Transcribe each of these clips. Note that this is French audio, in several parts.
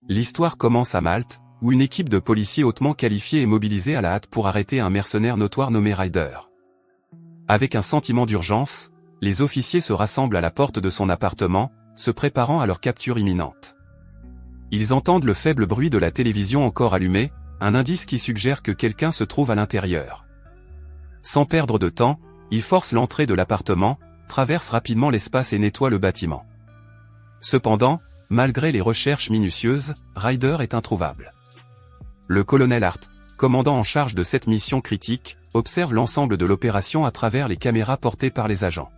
L'histoire commence à Malte, où une équipe de policiers hautement qualifiés est mobilisée à la hâte pour arrêter un mercenaire notoire nommé Ryder. Avec un sentiment d'urgence, les officiers se rassemblent à la porte de son appartement, se préparant à leur capture imminente. Ils entendent le faible bruit de la télévision encore allumée, un indice qui suggère que quelqu'un se trouve à l'intérieur. Sans perdre de temps, ils forcent l'entrée de l'appartement, traversent rapidement l'espace et nettoient le bâtiment. Cependant, malgré les recherches minutieuses, Ryder est introuvable. Le colonel Hart, commandant en charge de cette mission critique, observe l'ensemble de l'opération à travers les caméras portées par les agents.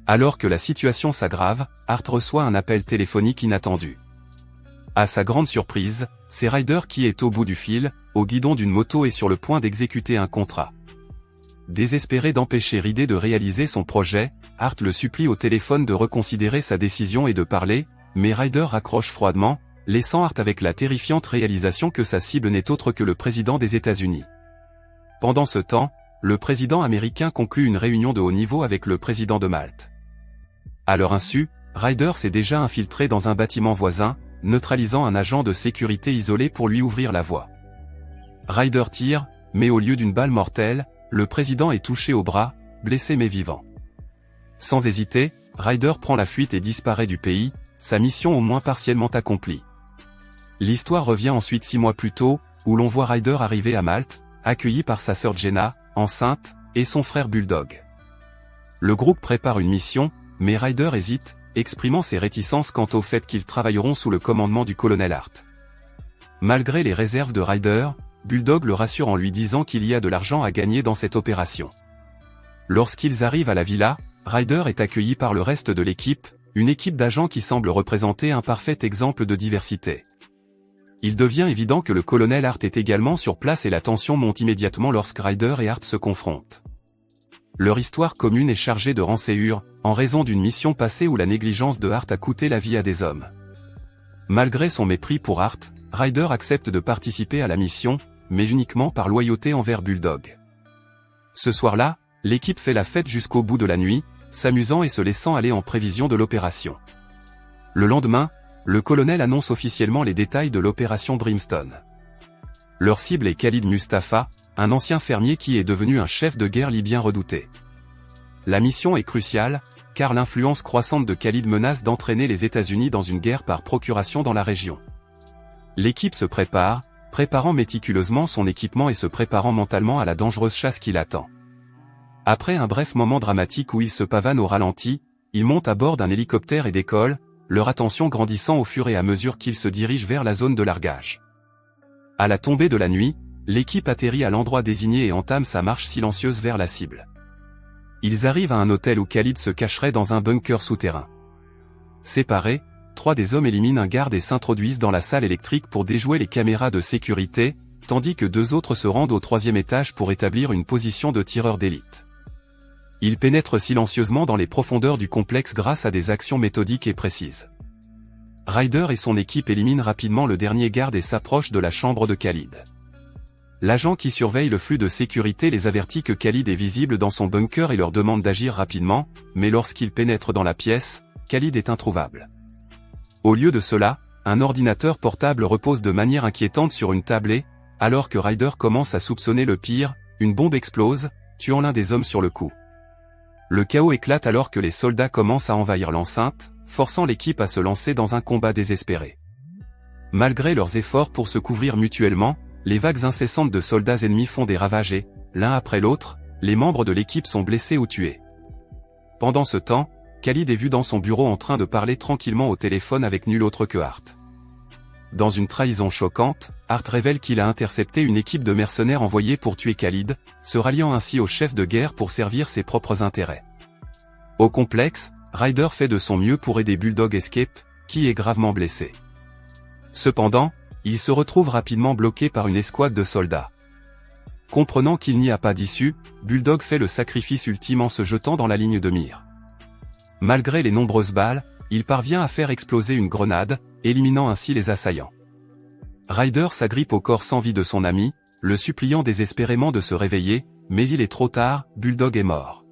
Alors que la situation s'aggrave, Hart reçoit un appel téléphonique inattendu. À sa grande surprise, c'est Ryder qui est au bout du fil, au guidon d'une moto et sur le point d'exécuter un contrat. Désespéré d'empêcher Ryder de réaliser son projet, Hart le supplie au téléphone de reconsidérer sa décision et de parler, mais Ryder raccroche froidement, laissant Hart avec la terrifiante réalisation que sa cible n'est autre que le président des États-Unis. Pendant ce temps, le président américain conclut une réunion de haut niveau avec le président de Malte. À leur insu, Ryder s'est déjà infiltré dans un bâtiment voisin, neutralisant un agent de sécurité isolé pour lui ouvrir la voie. Ryder tire, mais au lieu d'une balle mortelle, le président est touché au bras, blessé mais vivant. Sans hésiter, Ryder prend la fuite et disparaît du pays, sa mission au moins partiellement accomplie. L'histoire revient ensuite 6 mois plus tôt, où l'on voit Ryder arriver à Malte, accueilli par sa sœur Jenna, enceinte, et son frère Bulldog. Le groupe prépare une mission, mais Ryder hésite, exprimant ses réticences quant au fait qu'ils travailleront sous le commandement du colonel Hart. Malgré les réserves de Ryder, Bulldog le rassure en lui disant qu'il y a de l'argent à gagner dans cette opération. Lorsqu'ils arrivent à la villa, Ryder est accueilli par le reste de l'équipe, une équipe d'agents qui semble représenter un parfait exemple de diversité. Il devient évident que le colonel Hart est également sur place et la tension monte immédiatement lorsque Ryder et Hart se confrontent. Leur histoire commune est chargée de rançéure, en raison d'une mission passée où la négligence de Hart a coûté la vie à des hommes. Malgré son mépris pour Hart, Ryder accepte de participer à la mission, mais uniquement par loyauté envers Bulldog. Ce soir-là, l'équipe fait la fête jusqu'au bout de la nuit, s'amusant et se laissant aller en prévision de l'opération. Le lendemain, le colonel annonce officiellement les détails de l'opération Brimstone. Leur cible est Khalid Mustafa, un ancien fermier qui est devenu un chef de guerre libyen redouté. La mission est cruciale, car l'influence croissante de Khalid menace d'entraîner les États-Unis dans une guerre par procuration dans la région. L'équipe se préparant méticuleusement son équipement et se préparant mentalement à la dangereuse chasse qui l'attend. Après un bref moment dramatique où ils se pavanent au ralenti, ils montent à bord d'un hélicoptère et décollent, leur attention grandissant au fur et à mesure qu'ils se dirigent vers la zone de largage. À la tombée de la nuit, l'équipe atterrit à l'endroit désigné et entame sa marche silencieuse vers la cible. Ils arrivent à un hôtel où Khalid se cacherait dans un bunker souterrain. Séparés, 3 des hommes éliminent un garde et s'introduisent dans la salle électrique pour déjouer les caméras de sécurité, tandis que 2 autres se rendent au 3e étage pour établir une position de tireur d'élite. Ils pénètrent silencieusement dans les profondeurs du complexe grâce à des actions méthodiques et précises. Ryder et son équipe éliminent rapidement le dernier garde et s'approchent de la chambre de Khalid. L'agent qui surveille le flux de sécurité les avertit que Khalid est visible dans son bunker et leur demande d'agir rapidement, mais lorsqu'ils pénètrent dans la pièce, Khalid est introuvable. Au lieu de cela, un ordinateur portable repose de manière inquiétante sur une table et, alors que Ryder commence à soupçonner le pire, une bombe explose, tuant l'un des hommes sur le coup. Le chaos éclate alors que les soldats commencent à envahir l'enceinte, forçant l'équipe à se lancer dans un combat désespéré. Malgré leurs efforts pour se couvrir mutuellement, les vagues incessantes de soldats ennemis font des ravages et, l'un après l'autre, les membres de l'équipe sont blessés ou tués. Pendant ce temps, Khalid est vu dans son bureau en train de parler tranquillement au téléphone avec nul autre que Hart. Dans une trahison choquante, Hart révèle qu'il a intercepté une équipe de mercenaires envoyés pour tuer Khalid, se ralliant ainsi au chef de guerre pour servir ses propres intérêts. Au complexe, Ryder fait de son mieux pour aider Bulldog Escape, qui est gravement blessé. Cependant, il se retrouve rapidement bloqué par une escouade de soldats. Comprenant qu'il n'y a pas d'issue, Bulldog fait le sacrifice ultime en se jetant dans la ligne de mire. Malgré les nombreuses balles, il parvient à faire exploser une grenade, éliminant ainsi les assaillants. Ryder s'agrippe au corps sans vie de son ami, le suppliant désespérément de se réveiller, mais il est trop tard, Bulldog est mort.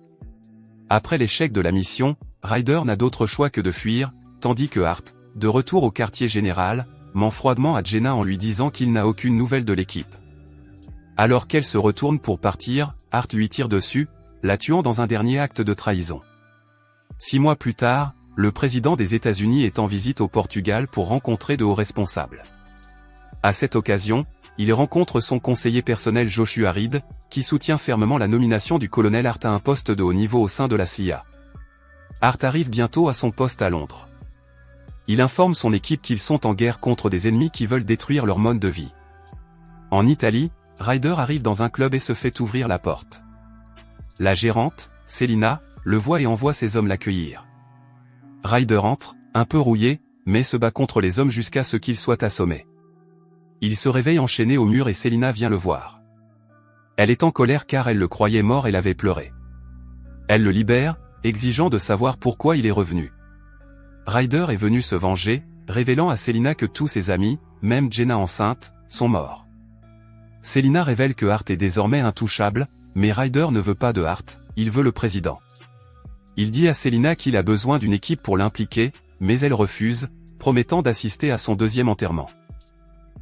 Après l'échec de la mission, Ryder n'a d'autre choix que de fuir, tandis que Hart, de retour au quartier général, ment froidement à Jenna en lui disant qu'il n'a aucune nouvelle de l'équipe. Alors qu'elle se retourne pour partir, Hart lui tire dessus, la tuant dans un dernier acte de trahison. 6 mois plus tard, le président des États-Unis est en visite au Portugal pour rencontrer de hauts responsables. À cette occasion, il rencontre son conseiller personnel Joshua Reed, qui soutient fermement la nomination du colonel Hart à un poste de haut niveau au sein de la CIA. Hart arrive bientôt à son poste à Londres. Il informe son équipe qu'ils sont en guerre contre des ennemis qui veulent détruire leur mode de vie. En Italie, Ryder arrive dans un club et se fait ouvrir la porte. La gérante, Selina, le voit et envoie ses hommes l'accueillir. Ryder entre, un peu rouillé, mais se bat contre les hommes jusqu'à ce qu'il soit assommé. Il se réveille enchaîné au mur et Selina vient le voir. Elle est en colère car elle le croyait mort et l'avait pleuré. Elle le libère, exigeant de savoir pourquoi il est revenu. Ryder est venu se venger, révélant à Selina que tous ses amis, même Jenna enceinte, sont morts. Selina révèle que Hart est désormais intouchable, mais Ryder ne veut pas de Hart, il veut le président. Il dit à Selina qu'il a besoin d'une équipe pour l'impliquer, mais elle refuse, promettant d'assister à son deuxième enterrement.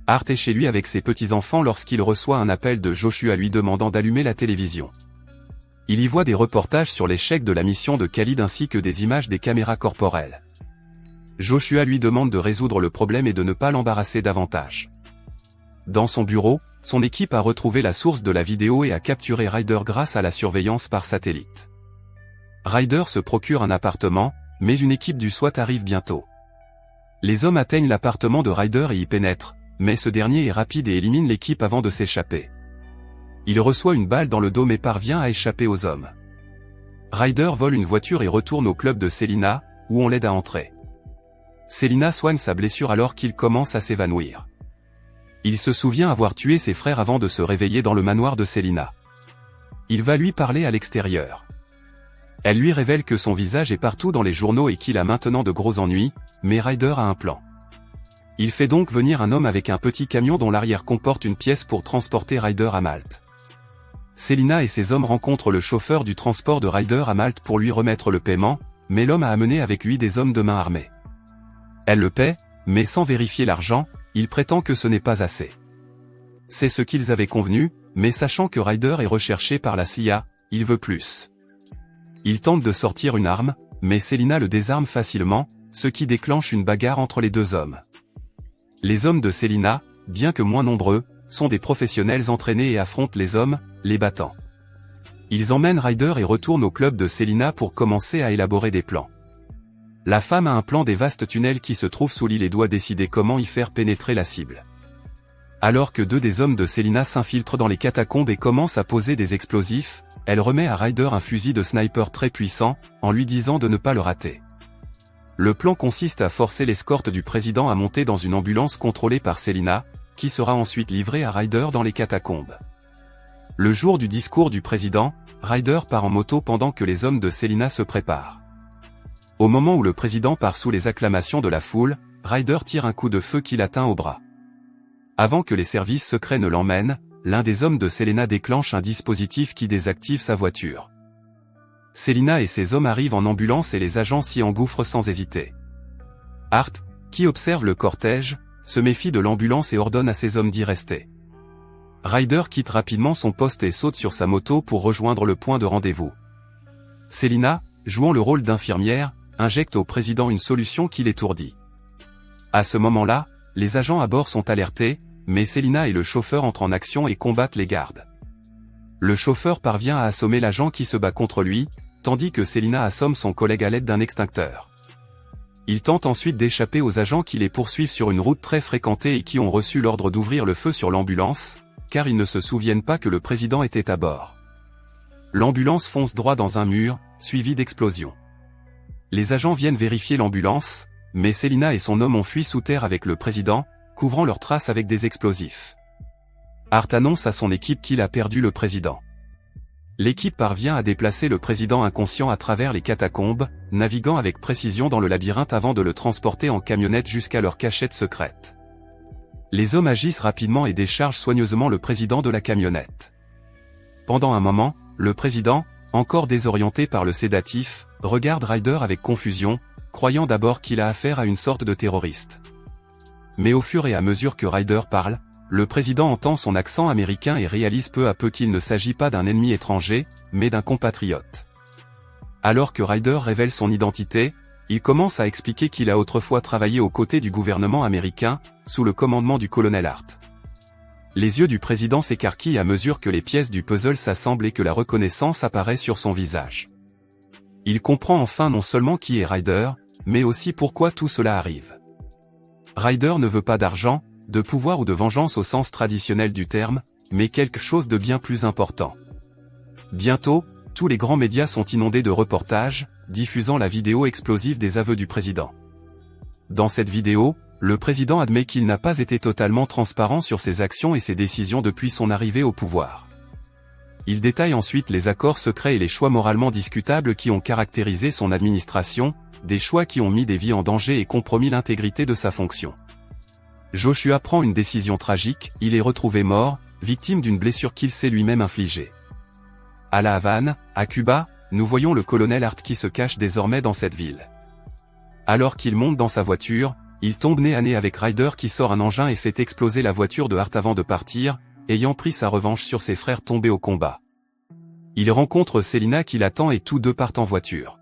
Hart est chez lui avec ses petits-enfants lorsqu'il reçoit un appel de Joshua lui demandant d'allumer la télévision. Il y voit des reportages sur l'échec de la mission de Khalid ainsi que des images des caméras corporelles. Joshua lui demande de résoudre le problème et de ne pas l'embarrasser davantage. Dans son bureau, son équipe a retrouvé la source de la vidéo et a capturé Ryder grâce à la surveillance par satellite. Ryder se procure un appartement, mais une équipe du SWAT arrive bientôt. Les hommes atteignent l'appartement de Ryder et y pénètrent, mais ce dernier est rapide et élimine l'équipe avant de s'échapper. Il reçoit une balle dans le dos mais parvient à échapper aux hommes. Ryder vole une voiture et retourne au club de Selina, où on l'aide à entrer. Selina soigne sa blessure alors qu'il commence à s'évanouir. Il se souvient avoir tué ses frères avant de se réveiller dans le manoir de Selina. Il va lui parler à l'extérieur. Elle lui révèle que son visage est partout dans les journaux et qu'il a maintenant de gros ennuis, mais Ryder a un plan. Il fait donc venir un homme avec un petit camion dont l'arrière comporte une pièce pour transporter Ryder à Malte. Selina et ses hommes rencontrent le chauffeur du transport de Ryder à Malte pour lui remettre le paiement, mais l'homme a amené avec lui des hommes de main armés. Elle le paie, mais sans vérifier l'argent, il prétend que ce n'est pas assez. C'est ce qu'ils avaient convenu, mais sachant que Ryder est recherché par la CIA, il veut plus. Il tente de sortir une arme, mais Selina le désarme facilement, ce qui déclenche une bagarre entre les deux hommes. Les hommes de Selina, bien que moins nombreux, sont des professionnels entraînés et affrontent les hommes, les battant. Ils emmènent Ryder et retournent au club de Selina pour commencer à élaborer des plans. La femme a un plan des vastes tunnels qui se trouvent sous l'île et doit décider comment y faire pénétrer la cible. Alors que 2 des hommes de Selina s'infiltrent dans les catacombes et commencent à poser des explosifs, elle remet à Ryder un fusil de sniper très puissant, en lui disant de ne pas le rater. Le plan consiste à forcer l'escorte du président à monter dans une ambulance contrôlée par Selina, qui sera ensuite livrée à Ryder dans les catacombes. Le jour du discours du président, Ryder part en moto pendant que les hommes de Selina se préparent. Au moment où le président part sous les acclamations de la foule, Ryder tire un coup de feu qui l'atteint au bras. Avant que les services secrets ne l'emmènent, l'un des hommes de Selina déclenche un dispositif qui désactive sa voiture. Selina et ses hommes arrivent en ambulance et les agents s'y engouffrent sans hésiter. Hart, qui observe le cortège, se méfie de l'ambulance et ordonne à ses hommes d'y rester. Ryder quitte rapidement son poste et saute sur sa moto pour rejoindre le point de rendez-vous. Selina, jouant le rôle d'infirmière, injecte au président une solution qui l'étourdit. À ce moment-là, les agents à bord sont alertés, mais Selina et le chauffeur entrent en action et combattent les gardes. Le chauffeur parvient à assommer l'agent qui se bat contre lui, tandis que Selina assomme son collègue à l'aide d'un extincteur. Il tente ensuite d'échapper aux agents qui les poursuivent sur une route très fréquentée et qui ont reçu l'ordre d'ouvrir le feu sur l'ambulance, car ils ne se souviennent pas que le président était à bord. L'ambulance fonce droit dans un mur, suivi d'explosions. Les agents viennent vérifier l'ambulance, mais Selina et son homme ont fui sous terre avec le président, couvrant leurs traces avec des explosifs. Hart annonce à son équipe qu'il a perdu le président. L'équipe parvient à déplacer le président inconscient à travers les catacombes, naviguant avec précision dans le labyrinthe avant de le transporter en camionnette jusqu'à leur cachette secrète. Les hommes agissent rapidement et déchargent soigneusement le président de la camionnette. Pendant un moment, le président, encore désorienté par le sédatif, regarde Ryder avec confusion, croyant d'abord qu'il a affaire à une sorte de terroriste. Mais au fur et à mesure que Ryder parle, le président entend son accent américain et réalise peu à peu qu'il ne s'agit pas d'un ennemi étranger, mais d'un compatriote. Alors que Ryder révèle son identité, il commence à expliquer qu'il a autrefois travaillé aux côtés du gouvernement américain, sous le commandement du colonel Hart. Les yeux du président s'écarquillent à mesure que les pièces du puzzle s'assemblent et que la reconnaissance apparaît sur son visage. Il comprend enfin non seulement qui est Ryder, mais aussi pourquoi tout cela arrive. Ryder ne veut pas d'argent, de pouvoir ou de vengeance au sens traditionnel du terme, mais quelque chose de bien plus important. Bientôt, tous les grands médias sont inondés de reportages, diffusant la vidéo explosive des aveux du président. Dans cette vidéo, le président admet qu'il n'a pas été totalement transparent sur ses actions et ses décisions depuis son arrivée au pouvoir. Il détaille ensuite les accords secrets et les choix moralement discutables qui ont caractérisé son administration, des choix qui ont mis des vies en danger et compromis l'intégrité de sa fonction. Joshua prend une décision tragique, il est retrouvé mort, victime d'une blessure qu'il s'est lui-même infligée. À La Havane, à Cuba, nous voyons le colonel Hart qui se cache désormais dans cette ville. Alors qu'il monte dans sa voiture, il tombe nez à nez avec Ryder qui sort un engin et fait exploser la voiture de Hart avant de partir, ayant pris sa revanche sur ses frères tombés au combat. Il rencontre Selina qui l'attend et tous deux partent en voiture.